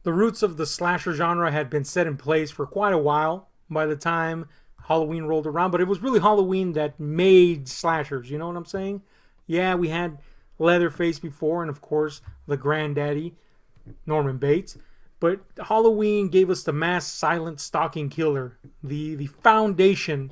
the roots of the slasher genre had been set in place for quite a while by the time Halloween rolled around, but it was really Halloween that made slashers, you know what I'm saying? Yeah, we had Leatherface before, and of course, the granddaddy, Norman Bates. But Halloween gave us the mass silent stalking killer, the foundation,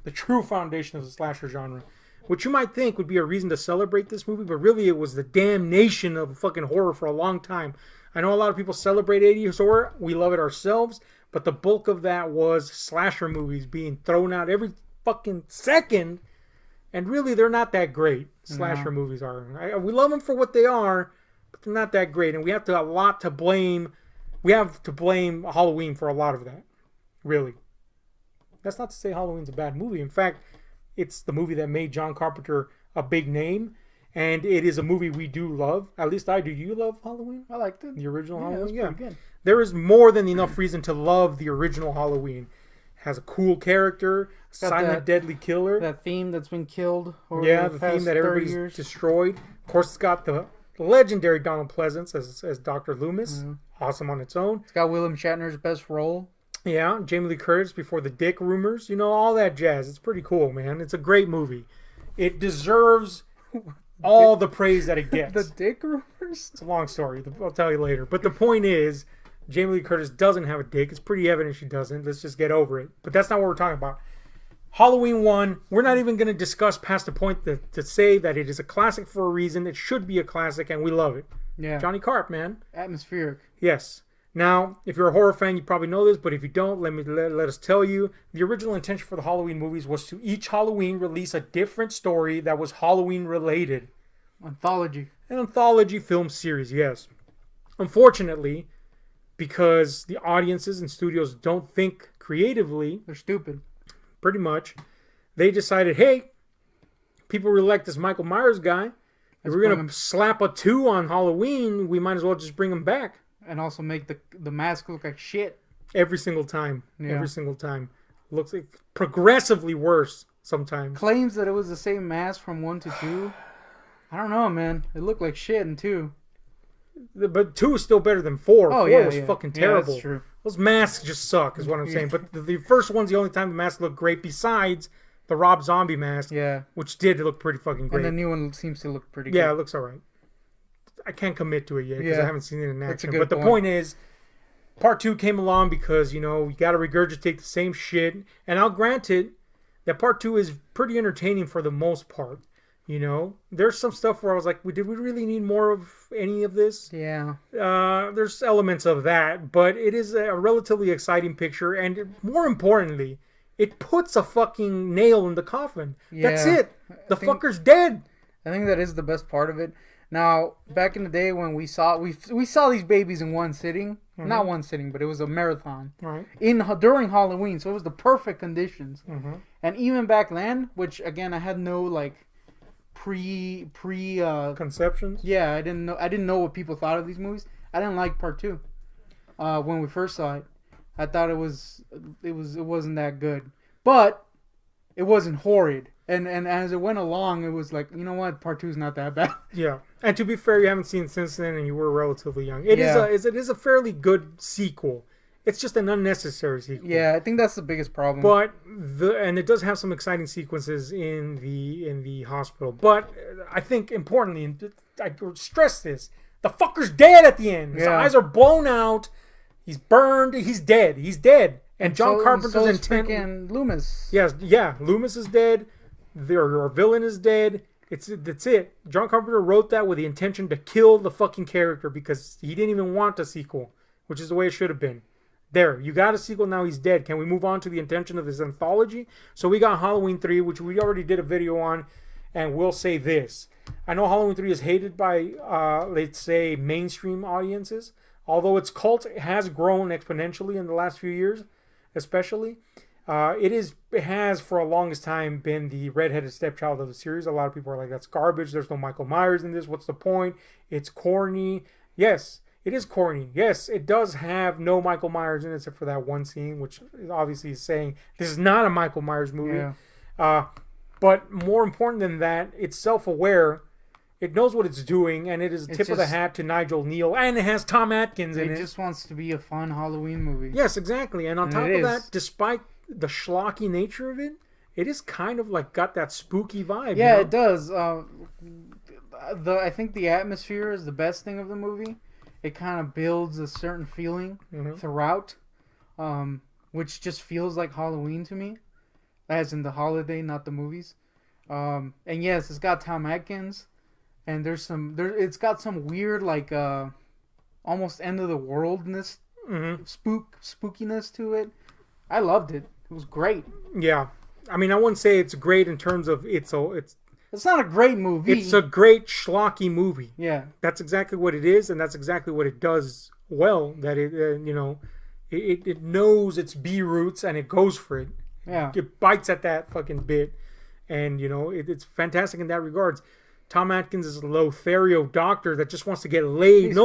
the true foundation of the slasher genre. Which you might think would be a reason to celebrate this movie, but really it was the damnation of fucking horror for a long time. I know a lot of people celebrate 80s horror. We love it ourselves. But the bulk of that was slasher movies being thrown out every fucking second. And really, they're not that great. Slasher movies are. We love them for what they are, but they're not that great. And we have a lot to blame. We have to blame Halloween for a lot of that. Really. That's not to say Halloween's a bad movie. In fact, it's the movie that made John Carpenter a big name. And it is a movie we do love. At least I do. You love Halloween? I liked it. The original Halloween? Yeah, good. There is more than enough reason to love the original Halloween. It has a cool character, silent, deadly killer. That theme that's been killed. The theme that everybody's destroyed. Of course, it's got the legendary Donald Pleasance as Dr. Loomis. Mm-hmm. Awesome on its own. It's got William Shatner's best role. Yeah, Jamie Lee Curtis before the dick rumors. You know, all that jazz. It's pretty cool, man. It's a great movie. It deserves all the praise that it gets. The dick rumors? It's a long story. I'll tell you later. But the point is, Jamie Lee Curtis doesn't have a dick. It's pretty evident she doesn't. Let's just get over it. But that's not what we're talking about. Halloween 1, we're not even going to discuss past the point to say that it is a classic for a reason. It should be a classic, and we love it. Yeah. Johnny Carp, man. Atmospheric. Yes. Now, if you're a horror fan, you probably know this, but if you don't, let us tell you. The original intention for the Halloween movies was to each Halloween release a different story that was Halloween related. Anthology. An anthology film series, yes. Unfortunately, because the audiences and studios don't think creatively, they're stupid. Pretty much. They decided, hey, people really like this Michael Myers guy. If we're going to slap a 2 on Halloween, we might as well just bring him back. And also make the mask look like shit. Every single time. Yeah. Every single time. Looks like progressively worse sometimes. Claims that it was the same mask from 1 to 2. I don't know, man. It looked like shit in 2. But 2 is still better than 4. Oh, 4 was fucking terrible. Yeah, that's true. Those masks just suck, is what I'm saying. But the first one's the only time the mask looked great, besides the Rob Zombie mask, which did look pretty fucking great. And the new one seems to look pretty good. Yeah, it looks alright. I can't commit to it yet because I haven't seen it in action. But the point. point is, part 2 came along because, you know, you got to regurgitate the same shit. And I'll grant it that part 2 is pretty entertaining for the most part. You know, there's some stuff where I was like, did we really need more of any of this? Yeah. There's elements of that, but it is a relatively exciting picture. And more importantly, it puts a fucking nail in the coffin. Yeah. That's it. The fucker's dead. I think that is the best part of it. Now, back in the day when we saw these babies in one sitting, not one sitting, but it was a marathon, right? During Halloween, so it was the perfect conditions. And even back then, which again I had no like pre conceptions. Yeah, I didn't know what people thought of these movies. I didn't like part 2 when we first saw it. I thought it wasn't that good, but it wasn't horrid. And as it went along, it was like, you know what, part 2 is not that bad. Yeah, and to be fair, you haven't seen it since then, and you were relatively young. It is a fairly good sequel. It's just an unnecessary sequel. Yeah, I think that's the biggest problem. But and it does have some exciting sequences in the hospital. But I think importantly, and I stress this, the fucker's dead at the end. His eyes are blown out. He's burned. He's dead. He's dead. And John Carpenter's intent. Freaking Loomis. Yes, yeah. Loomis is dead. Our villain is dead. That's it. John Carpenter wrote that with the intention to kill the fucking character because he didn't even want a sequel, which is the way it should have been. There, you got a sequel, now he's dead. Can we move on to the intention of this anthology? So we got Halloween 3, which we already did a video on, and we'll say this. I know Halloween 3 is hated by, let's say, mainstream audiences, although its cult has grown exponentially in the last few years, especially. It has for a longest time been the redheaded stepchild of the series. A lot of people are like, that's garbage. There's no Michael Myers in this. What's the point? It's corny. Yes, it is corny. Yes, it does have no Michael Myers in it except for that one scene, which obviously is saying this is not a Michael Myers movie. Yeah. But more important than that, it's self-aware. It knows what it's doing, and it is a tip of the hat to Nigel Neal, and it has Tom Atkins in it. It just wants to be a fun Halloween movie. Yes, exactly. And on top of that, despite the schlocky nature of it, it is kind of like got that spooky vibe. Yeah, it does. I think the atmosphere is the best thing of the movie. It kind of builds a certain feeling throughout, which just feels like Halloween to me, as in the holiday, not the movies. And yes, it's got Tom Atkins. And it's got some weird, like, almost end of the worldness, spookiness to it. I loved it. It was great. Yeah, I mean, I wouldn't say it's great in terms of it's not a great movie. It's a great schlocky movie. Yeah, that's exactly what it is, and that's exactly what it does well. That it it knows its B roots and it goes for it. Yeah, it bites at that fucking bit, and it's fantastic in that regards. Tom Atkins is a Lothario doctor that just wants to get laid.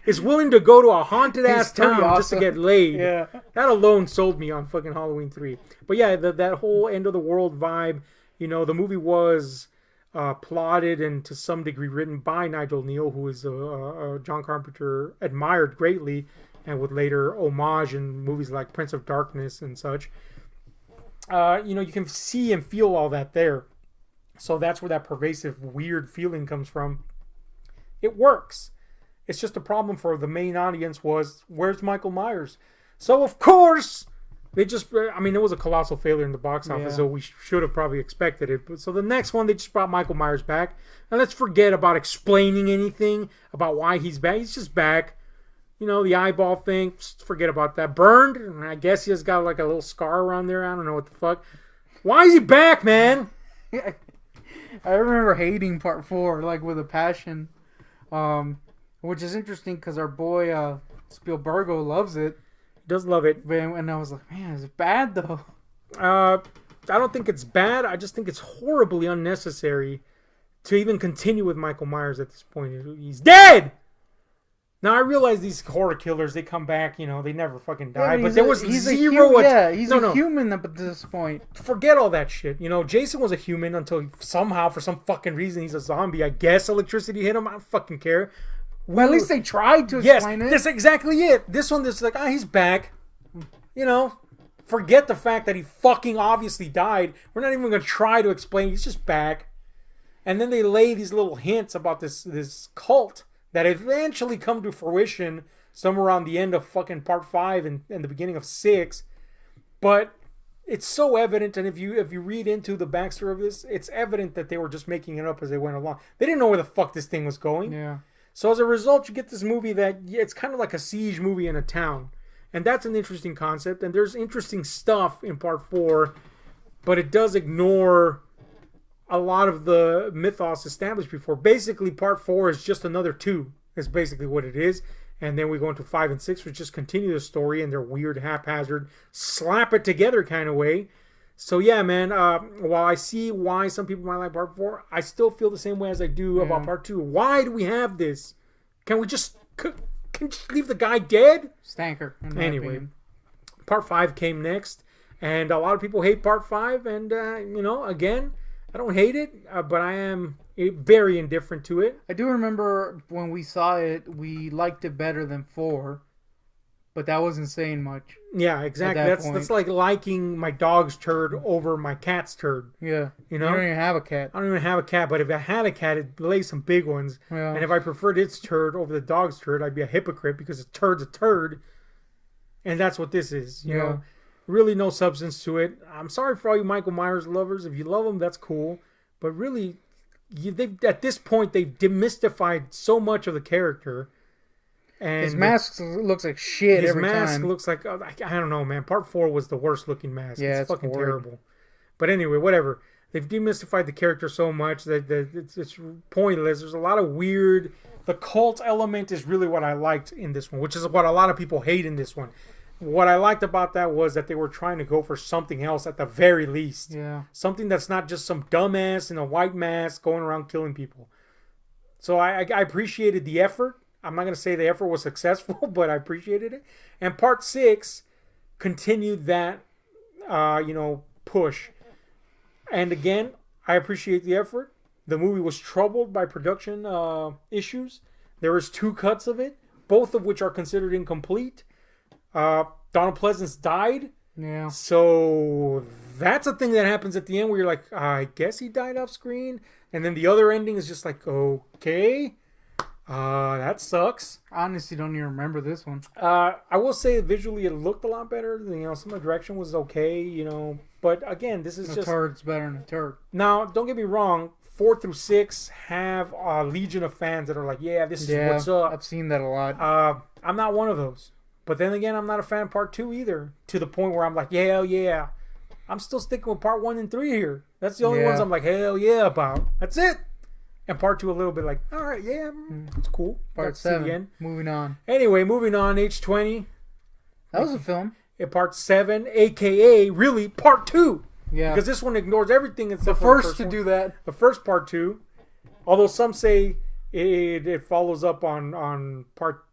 Is willing to go to a haunted ass town just to get laid. Yeah, that alone sold me on fucking Halloween 3. But yeah, that whole end of the world vibe. The movie was plotted and to some degree written by Nigel Neal, who is John Carpenter admired greatly, and would later homage in movies like Prince of Darkness and such. You can see and feel all that there. So that's where that pervasive, weird feeling comes from. It works. It's just a problem for the main audience was, where's Michael Myers? So, of course, it was a colossal failure in the box office, so we should have probably expected it. But so the next one, they just brought Michael Myers back. And let's forget about explaining anything about why he's back. He's just back. The eyeball thing, just forget about that. Burned, and I guess he has got like a little scar around there. I don't know what the fuck. Why is he back, man? I remember hating part 4 like with a passion, which is interesting because our boy Spielbergo loves it. He does love it, and I was like, man, is it bad though? I don't think it's bad. I just think it's horribly unnecessary to even continue with Michael Myers at this point. He's dead. Now I realize these horror killers, they come back, they never fucking die. But there was zero. He's a human up at this point. Forget all that shit. Jason was a human until somehow, for some fucking reason, he's a zombie. I guess electricity hit him. I don't fucking care. Well, at least they tried to explain it. That's exactly it. This one, is like, he's back. Forget the fact that he fucking obviously died. We're not even going to try to explain. He's just back. And then they lay these little hints about this cult that eventually come to fruition somewhere around the end of fucking part 5 and the beginning of 6. But it's so evident, and if you read into the backstory of this, it's evident that they were just making it up as they went along. They didn't know where the fuck this thing was going. Yeah. So as a result, you get this movie that it's kind of like a siege movie in a town. And that's an interesting concept. And there's interesting stuff in part 4, but it does ignore a lot of the mythos established before. Basically, part 4 is just another 2. Is basically what it is. And then we go into 5 and 6, which just continue the story in their weird, haphazard, slap it together kind of way. So yeah, man, while I see why some people might like part 4, I still feel the same way as I do about part 2. Why do we have this? Can we just leave the guy dead? Stanker. Anyway, part 5 came next. And a lot of people hate part 5. And, again, I don't hate it, but I am very indifferent to it. I do remember when we saw it, we liked it better than 4, but that wasn't saying much. Yeah, exactly. That's like liking my dog's turd over my cat's turd. Yeah. You don't even have a cat. I don't even have a cat, but if I had a cat, it'd lay some big ones. Yeah. And if I preferred its turd over the dog's turd, I'd be a hypocrite because a turd's a turd. And that's what this is, you know. Really no substance to it. I'm sorry for all you Michael Myers lovers. If you love him, that's cool. But really, at this point, they've demystified so much of the character. And his mask looks like shit every time. His mask looks like, I don't know, man. Part 4 was the worst looking mask. Yeah, it's fucking terrible. But anyway, whatever. They've demystified the character so much that it's pointless. There's a lot of weird... The cult element is really what I liked in this one, which is what a lot of people hate in this one. What I liked about that was that they were trying to go for something else at the very least. Yeah. Something that's not just some dumbass in a white mask going around killing people. So I appreciated the effort. I'm not going to say the effort was successful, but I appreciated it. And part 6 continued that, push. And again, I appreciate the effort. The movie was troubled by production issues. There was 2 cuts of it, both of which are considered incomplete. Donald Pleasance died. Yeah. So that's a thing that happens at the end where you're like, I guess he died off screen. And then the other ending is just like, okay. That sucks. I honestly don't even remember this one. I will say visually it looked a lot better. Some of the direction was okay, But again, this is A just... turd's better than a turd. Now, don't get me wrong. 4 through 6 have a legion of fans that are like, yeah, this is what's up. I've seen that a lot. I'm not one of those. But then again, I'm not a fan of part 2 either. To the point where I'm like, hell yeah. I'm still sticking with part 1 and 3 here. That's the only ones I'm like, hell yeah about. That's it. And part 2 a little bit like, all right, yeah, it's cool. Part 7. Moving on. Anyway, moving on. H20. That was a film. Part 7, a.k.a. really part 2. Yeah. Because this one ignores everything except The for first to one. do that. The first part 2. Although some say it follows up on part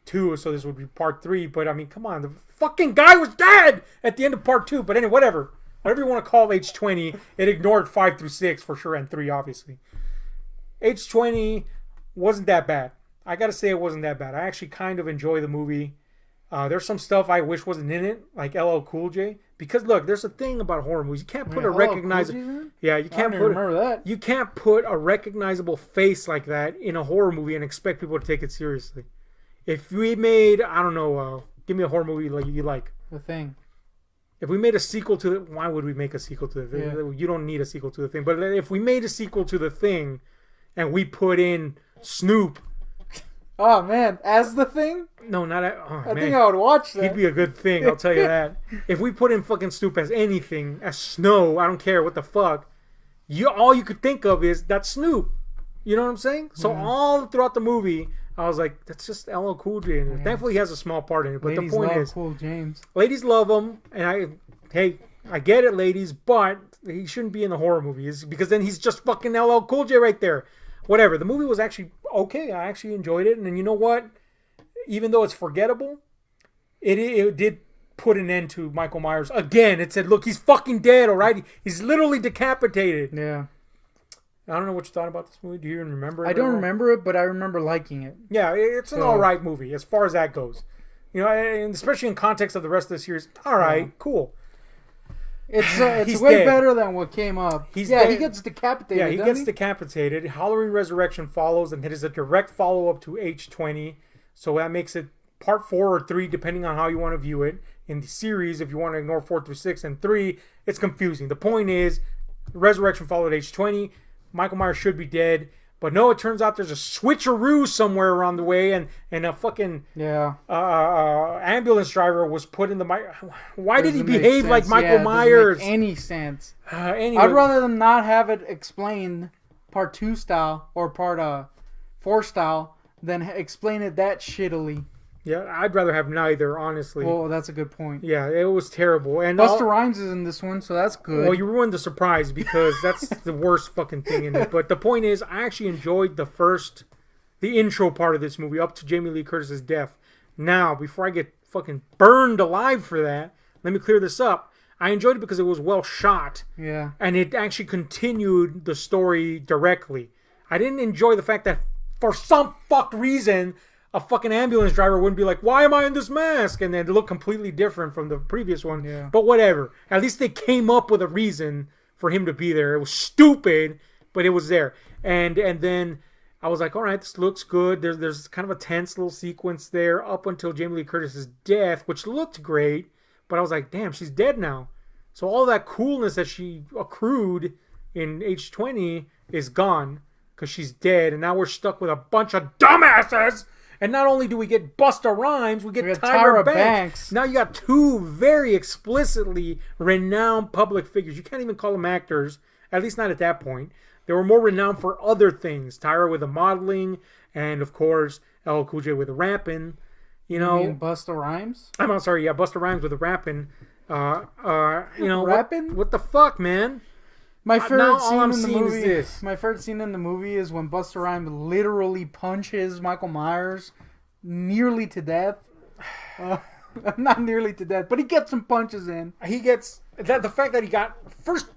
2, so this would be part 3. But I mean, come on, the fucking guy was dead at the end of part 2. But anyway, whatever you want to call H20, it ignored 5 through 6 for sure, and 3 obviously. H20 wasn't that bad. I gotta say it wasn't that bad. I actually kind of enjoy the movie. There's some stuff I wish wasn't in it, like LL Cool J. Because look, there's a thing about horror movies. You can't put a recognizable... Yeah, you can't remember that. You can't put a recognizable face like that in a horror movie and expect people to take it seriously. If we made, I don't know, give me a horror movie like you like. The Thing. If we made a sequel to it, why would we make a sequel to The Thing? Yeah. You don't need a sequel to The Thing. But if we made a sequel to The Thing and we put in Snoop... Oh, man. As The Thing? No, not... I think I would watch that. He'd be a good thing, I'll tell you that. If we put in fucking Snoop as anything, as Snow, I don't care what the fuck, all you could think of is that's Snoop. You know what I'm saying? So all throughout the movie, I was like, that's just LL Cool J in it. Thankfully, he has a small part in it. But ladies the point love is... Cool James. Ladies love him, and I get it, ladies, but he shouldn't be in the horror movies because then he's just fucking LL Cool J right there. Whatever. The movie was actually okay. I actually enjoyed it. And you know what? Even though it's forgettable, it did put an end to Michael Myers. Again, it said, look, he's fucking dead, all right? He's literally decapitated. Yeah. I don't know what you thought about this movie. Do you even remember it? I don't remember it, but I remember liking it. Yeah, it's an all right movie as far as that goes. And especially in context of the rest of the series. All right, cool. It's way better than what came up. He gets decapitated. Yeah, he gets decapitated. Halloween Resurrection follows, and it is a direct follow-up to H20. So that makes it part 4 or 3, depending on how you want to view it. In the series, if you want to ignore 4 through 6 and 3, it's confusing. The point is, Resurrection followed H20. Michael Myers should be dead. But no, it turns out there's a switcheroo somewhere around the way, and a fucking ambulance driver was put in the... Why did he behave like Michael Myers? Doesn't make any sense. Anyway. I'd rather them not have it explained part 2 style or part 4 style than explain it that shittily. Yeah, I'd rather have neither, honestly. Well, that's a good point. Yeah, it was terrible. And Busta Rhymes is in this one, so that's good. Well, you ruined the surprise because that's the worst fucking thing in it. But the point is, I actually enjoyed the intro part of this movie up to Jamie Lee Curtis's death. Now, before I get fucking burned alive for that, let me clear this up. I enjoyed it because it was well shot. Yeah. And it actually continued the story directly. I didn't enjoy the fact that for some fucked reason... a fucking ambulance driver wouldn't be like, why am I in this mask? And then it looked completely different from the previous one. Yeah. But whatever. At least they came up with a reason for him to be there. It was stupid, but it was there. And then I was like, all right, this looks good. There's kind of a tense little sequence there up until Jamie Lee Curtis's death, which looked great. But I was like, damn, she's dead now. So all that coolness that she accrued in H20 is gone because she's dead. And now we're stuck with a bunch of dumbasses. And not only do we get Busta Rhymes, we get Tyra Banks. Now you got 2 very explicitly renowned public figures. You can't even call them actors, at least not at that point. They were more renowned for other things. Tyra with the modeling, and of course, LL Cool J with the rapping. You mean Busta Rhymes? I'm sorry, yeah, Busta Rhymes with the rapping. Rapping? What the fuck, man? My favorite scene in the movie is when Busta Rhymes literally punches Michael Myers nearly to death. Not nearly to death, but he gets some punches in. He gets the fact that he got first.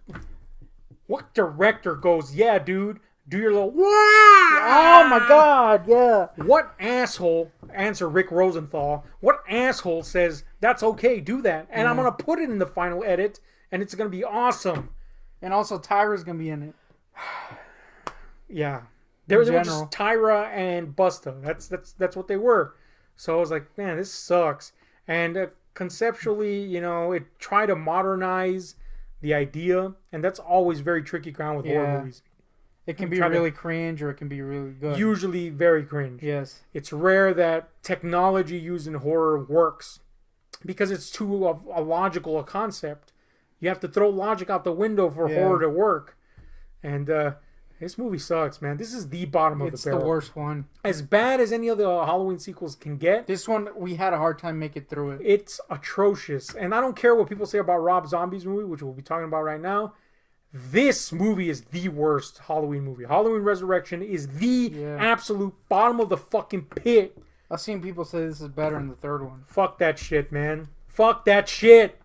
What director goes, yeah, dude, do your little Oh my God! Yeah. What asshole, answer Rick Rosenthal, what asshole says, that's okay, do that. And I'm going to put it in the final edit, and it's going to be awesome. And also, Tyra's gonna be in it. Yeah. They were just Tyra and Busta. That's what they were. So I was like, man, this sucks. And conceptually, it tried to modernize the idea, and that's always very tricky ground with horror movies. It can be really cringe, or it can be really good. Usually very cringe. Yes. It's rare that technology used in horror works because it's too illogical a concept. You have to throw logic out the window for horror to work. And this movie sucks, man. This is the bottom of the barrel. It's the worst one. As bad as any of the Halloween sequels can get. This one, we had a hard time making it through it. It's atrocious. And I don't care what people say about Rob Zombie's movie, which we'll be talking about right now. This movie is the worst Halloween movie. Halloween Resurrection is the absolute bottom of the fucking pit. I've seen people say this is better than the third one. Fuck that shit, man. Fuck that shit.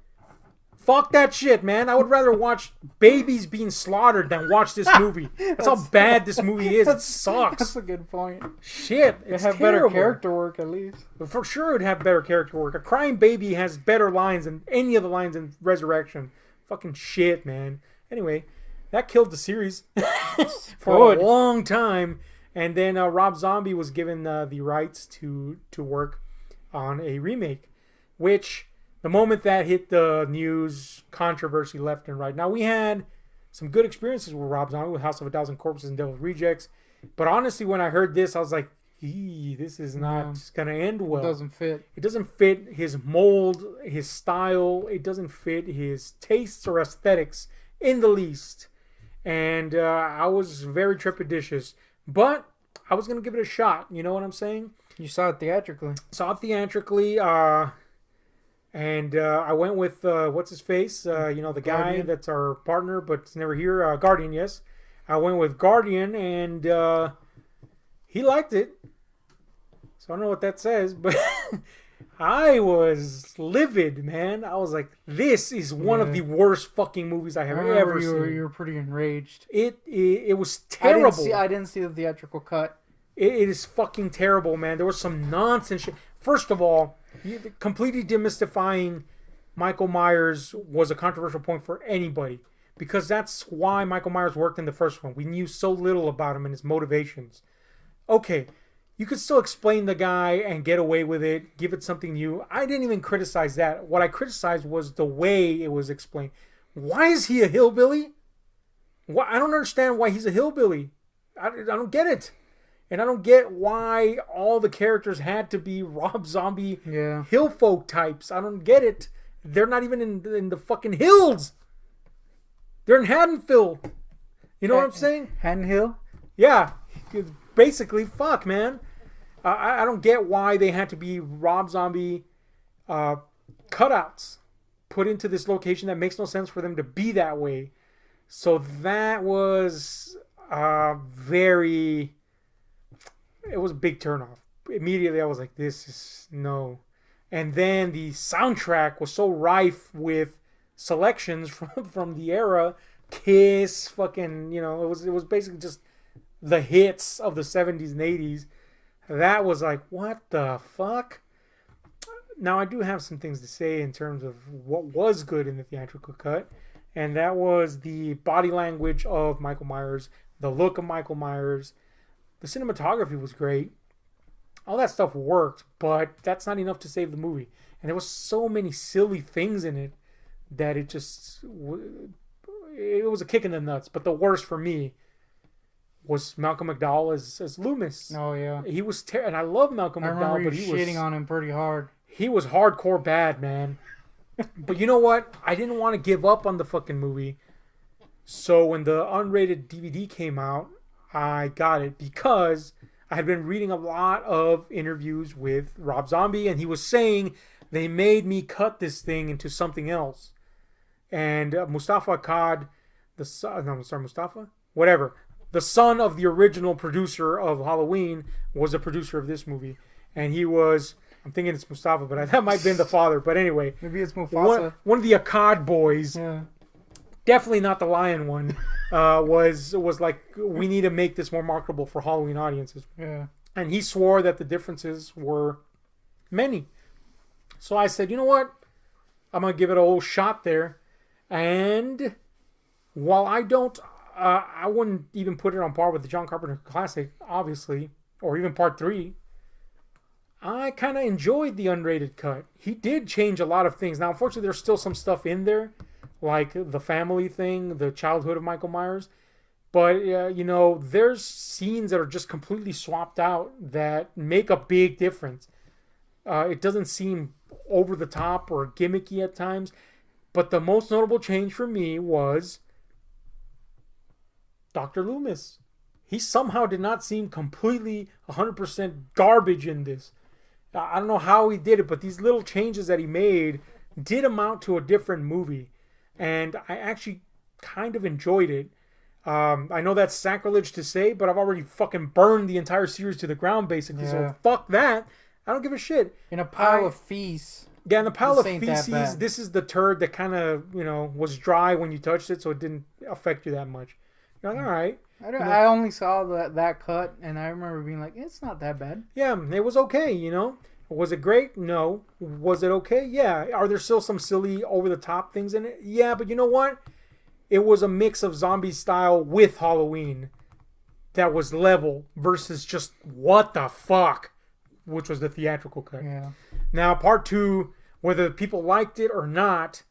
Fuck that shit, man. I would rather watch babies being slaughtered than watch this movie. That's how bad this movie is. It sucks. That's a good point. Shit. It's have terrible. Better character work, at least. But for sure, it'd have better character work. A crying baby has better lines than any of the lines in Resurrection. Fucking shit, man. Anyway, that killed the series for a long time. And then Rob Zombie was given the rights to work on a remake, which... The moment that hit the news, controversy left and right. Now, we had some good experiences with Rob Zombie, with House of a Thousand Corpses and Devil's Rejects. But honestly, when I heard this, I was like, this is not going to end well. It doesn't fit. It doesn't fit his mold, his style. It doesn't fit his tastes or aesthetics in the least. And I was very trepidatious. But I was going to give it a shot. You know what I'm saying? You saw it theatrically. Saw it theatrically. And I went with, what's his face? The guy Guardian. that's our partner, but it's never here. Guardian, yes. I went with Guardian, and he liked it. So I don't know what that says, but I was livid, man. I was like, this is one of the worst fucking movies I have ever seen. You were pretty enraged. It was terrible. I didn't see the theatrical cut. It is fucking terrible, man. There was some nonsense shit. First of all, completely demystifying Michael Myers was a controversial point for anybody, because that's why Michael Myers worked in the first one. We knew so little about him and his motivations. Okay, you could still explain the guy and get away with it, give it something new. I didn't even criticize that. What I criticized was the way it was explained. Why is he a hillbilly? I don't understand why he's a hillbilly. I don't get it. And I don't get why all the characters had to be Rob Zombie hill folk types. I don't get it. They're not even in the fucking hills. They're in Haddonfield. You know what I'm saying? Haddon Hill? Yeah. Basically, fuck, man. I don't get why they had to be Rob Zombie cutouts put into this location that makes no sense for them to be that way. So that was very... It was a big turnoff. Immediately, I was like, this is no. And then the soundtrack was so rife with selections from the era. Kiss, fucking, it was basically just the hits of the 70s and 80s. That was like, what the fuck? Now, I do have some things to say in terms of what was good in the theatrical cut. And that was the body language of Michael Myers, the look of Michael Myers. The cinematography was great. All that stuff worked, but that's not enough to save the movie. And there was so many silly things in it that it was a kick in the nuts. But the worst for me was Malcolm McDowell as Loomis. Oh, yeah. He was and I love Malcolm McDowell, but he was shitting on him pretty hard. He was hardcore bad, man. But you know what? I didn't want to give up on the fucking movie. So when the unrated DVD came out, I got it because I had been reading a lot of interviews with Rob Zombie, and he was saying they made me cut this thing into something else. And Mustafa Akkad, Mustafa? Whatever. The son of the original producer of Halloween was a producer of this movie. And he was, I'm thinking it's Mustafa, but that might have been the father. But anyway. Maybe it's Mufasa. One of the Akkad boys. Yeah. Definitely not the lion one. was like, we need to make this more marketable for Halloween audiences. Yeah. And he swore that the differences were many. So I said, you know what? I'm gonna give it a whole shot there. And while I wouldn't even put it on par with the John Carpenter classic, obviously, or even Part 3. I kind of enjoyed the unrated cut. He did change a lot of things. Now, unfortunately, there's still some stuff in there, like the family thing, the childhood of Michael Myers. But, there's scenes that are just completely swapped out that make a big difference. It doesn't seem over the top or gimmicky at times. But the most notable change for me was Dr. Loomis. He somehow did not seem completely 100% garbage in this. I don't know how he did it, but these little changes that he made did amount to a different movie. And I actually kind of enjoyed it. I know that's sacrilege to say, but I've already fucking burned the entire series to the ground, basically. Yeah. So fuck that. I don't give a shit. In a pile of feces. Yeah, in the pile of This ain't that feces, bad. this is the turd that kind of, was dry when you touched it, so it didn't affect you that much. You're like, all right. I only saw that cut, and I remember being like, it's not that bad. Yeah, it was okay, Was it great? No. Was it okay? Yeah. Are there still some silly, over-the-top things in it? Yeah, but you know what? It was a mix of zombie style with Halloween that was level versus just what the fuck, which was the theatrical cut. Yeah. Now, Part 2, whether people liked it or not,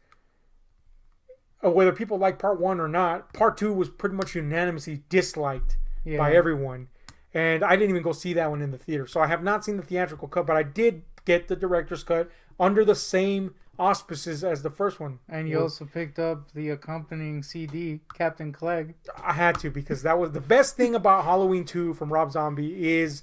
or whether people liked Part 1 or not, Part 2 was pretty much unanimously disliked by everyone. And I didn't even go see that one in the theater. So I have not seen the theatrical cut, but I did get the director's cut under the same auspices as the first one. And you also picked up the accompanying CD, Captain Clegg. I had to, because that was the best thing about Halloween 2 from Rob Zombie is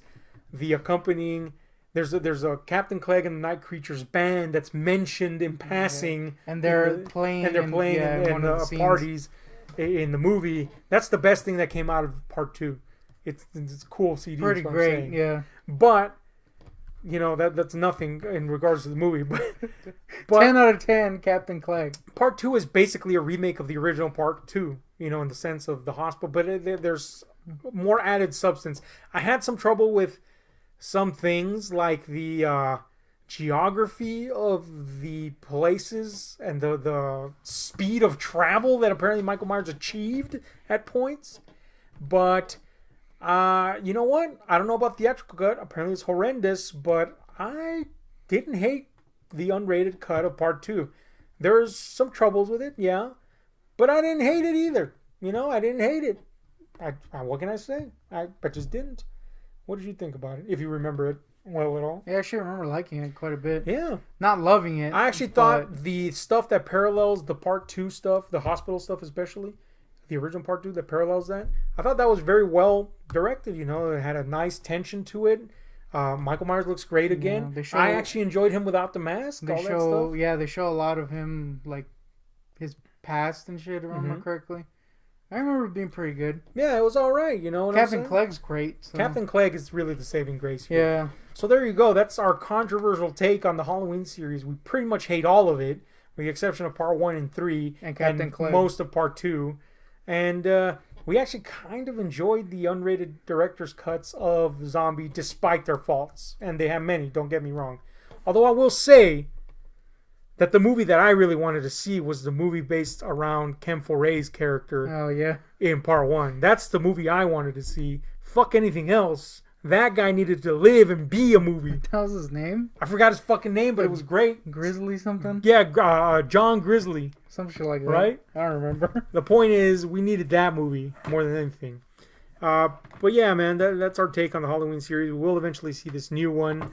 the accompanying. There's a Captain Clegg and the Night Creatures band that's mentioned in passing, and they're playing in the parties in the movie. That's the best thing that came out of Part 2. It's a cool CD. Pretty great, yeah. But that's nothing in regards to the movie. But 10 out of 10, Captain Clegg. Part 2 is basically a remake of the original Part 2. In the sense of the hospital, but there's more added substance. I had some trouble with some things like the geography of the places and the speed of travel that apparently Michael Myers achieved at points. But you know what? I don't know about theatrical cut. Apparently it's horrendous, but I didn't hate the unrated cut of Part 2. There's some troubles with it, yeah. But I didn't hate it either. I didn't hate it. What can I say? I just didn't. What did you think about it? If you remember it well at all? Yeah, I actually remember liking it quite a bit. Yeah. Not loving it. I actually thought the stuff that parallels the Part 2 stuff, the hospital stuff especially, the original Part 2 that parallels that, I thought that was very well directed. It had a nice tension to it. Michael Myers looks great again. Yeah, I actually enjoyed him without the mask. They show a lot of him, like his past and shit, if I remember correctly. I remember it being pretty good. Yeah, it was all right. Captain Clegg's great. So. Captain Clegg is really the saving grace here. Yeah. So there you go. That's our controversial take on the Halloween series. We pretty much hate all of it, with the exception of Part 1 and 3, and Captain Clegg. Most of Part 2. And we actually kind of enjoyed the unrated director's cuts of Zombie, despite their faults. And they have many, don't get me wrong. Although I will say that the movie that I really wanted to see was the movie based around Ken Foray's character. Oh, yeah. In Part 1. That's the movie I wanted to see. Fuck anything else. That guy needed to live and be a movie. That was his name? I forgot his fucking name, but it was great. Grizzly something? Yeah, John Grizzly. Some shit like that. Right? I don't remember. The point is, we needed that movie more than anything. But yeah, man, that's our take on the Halloween series. We will eventually see this new one.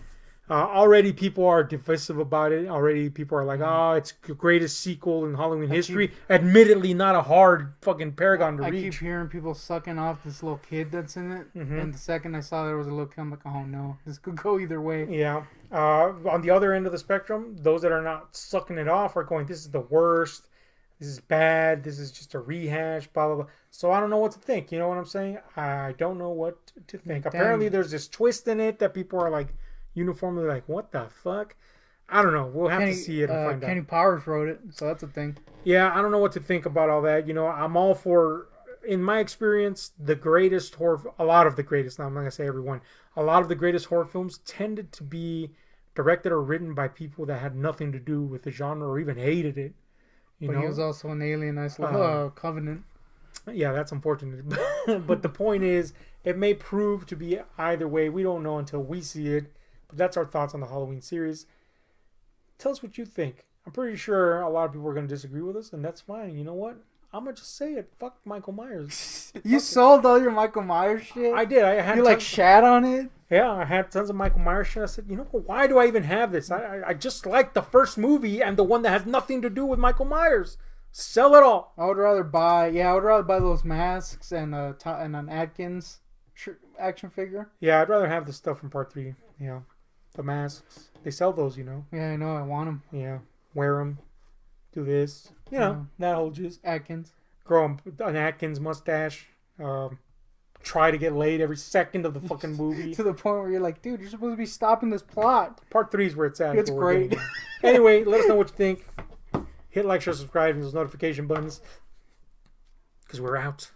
Already people are divisive about it. Already people are like, it's the greatest sequel in Halloween history. Admittedly, not a hard fucking paragon to reach. I keep hearing people sucking off this little kid that's in it. And the second I saw there was a little kid, I'm like, oh no, this could go either way. Yeah. On the other end of the spectrum, those that are not sucking it off are going, this is the worst. This is bad. This is just a rehash, blah, blah, blah. So I don't know what to think. You know what I'm saying? I don't know what to think. Damn. Apparently there's this twist in it that people are like, uniformly like, what the fuck? I don't know. We'll have to see it and find Kenny Powers wrote it, so that's a thing. Yeah, I don't know what to think about all that. I'm all for in my experience, the greatest horror, a lot of the greatest, now I'm not going to say everyone, a lot of the greatest horror films tended to be directed or written by people that had nothing to do with the genre or even hated it. You But know? he was also an alien. I saw Covenant. Yeah, that's unfortunate. But the point is, it may prove to be either way. We don't know until we see it. But that's our thoughts on the Halloween series. Tell us what you think. I'm pretty sure a lot of people are going to disagree with us, and that's fine. You know what? I'm going to just say it. Fuck Michael Myers. You sold all your Michael Myers shit? I did. I had You like shat on it? Yeah, I had tons of Michael Myers shit. I said, you know, why do I even have this? I just like the first movie and the one that has nothing to do with Michael Myers. Sell it all. I would rather buy those masks and an Atkins action figure. Yeah, I'd rather have the stuff from part 3. Yeah, the masks. They sell those, you know. Yeah, I know. I want them. Yeah, wear them. Do this. You know, that whole just Atkins. grow an Atkins mustache. Try to get laid every second of the fucking movie. To the point where you're like, dude, you're supposed to be stopping this plot. Part 3 is where it's at. It's great. Anyway, let us know what you think. Hit like, share, subscribe, and those notification buttons. Because we're out.